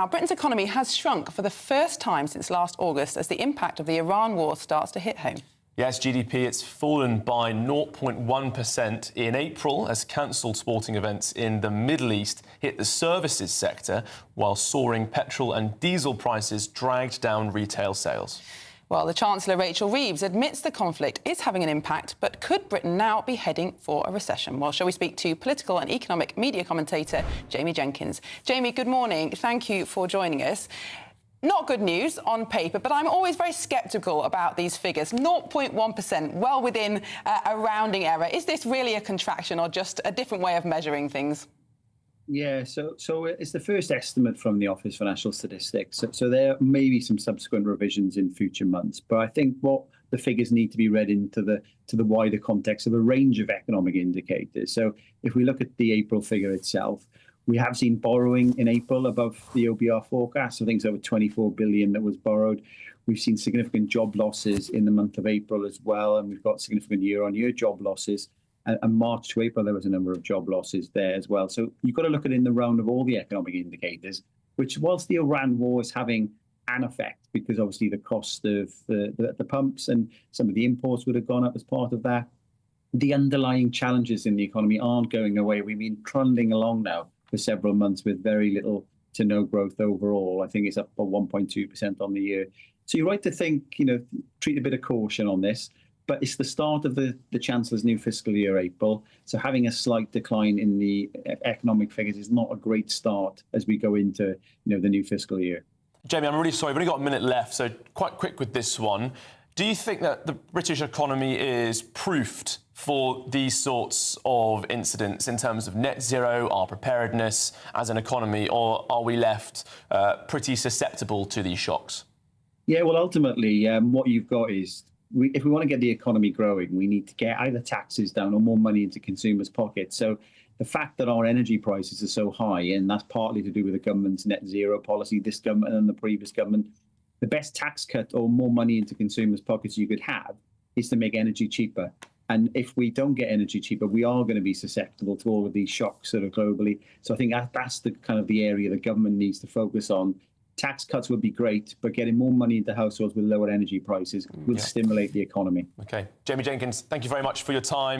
Now, Britain's economy has shrunk for the first time since last August as the impact of the Iran war starts to hit home. Yes, GDP, it's fallen by 0.1% in April as cancelled sporting events in the Middle East hit the services sector, while soaring petrol and diesel prices dragged down retail sales. Well, the Chancellor, Rachel Reeves, admits the conflict is having an impact, but could Britain now be heading for a recession? Well, shall we speak to political and economic media commentator Jamie Jenkins. Jamie, good morning. Thank you for joining us. Not good news on paper, but I'm always very sceptical about these figures. 0.1%, well within a rounding error. Is this really a contraction or just a different way of measuring things? Yeah, so it's the first estimate from the Office for National Statistics. So there may be some subsequent revisions in future months. But I think what the figures need to be read into the wider context of a range of economic indicators. So if we look at the April figure itself, we have seen borrowing in April above the OBR forecast. I think it's over 24 billion that was borrowed. We've seen significant job losses in the month of April as well, and we've got significant year-on-year job losses. And March to April, there was a number of job losses there as well. So you've got to look at it in the round of all the economic indicators, which whilst the Iran war is having an effect, because obviously the cost of the pumps and some of the imports would have gone up as part of that, the underlying challenges in the economy aren't going away. We've been trundling along now for several months with very little to no growth overall. I think it's up by 1.2% on the year. So you're right to think, treat a bit of caution on this. But it's the start of the Chancellor's new fiscal year, April. So having a slight decline in the economic figures is not a great start as we go into the new fiscal year. Jamie, I'm really sorry, we've only got a minute left, so quite quick with this one. Do you think that the British economy is proofed for these sorts of incidents in terms of net zero, our preparedness as an economy, or are we left pretty susceptible to these shocks? Yeah, well, ultimately, what you've got is if we want to get the economy growing, we need to get either taxes down or more money into consumers' pockets. So the fact that our energy prices are so high, and that's partly to do with the government's net zero policy, this government and the previous government, the best tax cut or more money into consumers' pockets you could have is to make energy cheaper. And if we don't get energy cheaper, we are going to be susceptible to all of these shocks sort of globally. So I think that's the kind of the area the government needs to focus on. Tax cuts would be great, but getting more money into households with lower energy prices will stimulate the economy. OK. Jamie Jenkins, thank you very much for your time.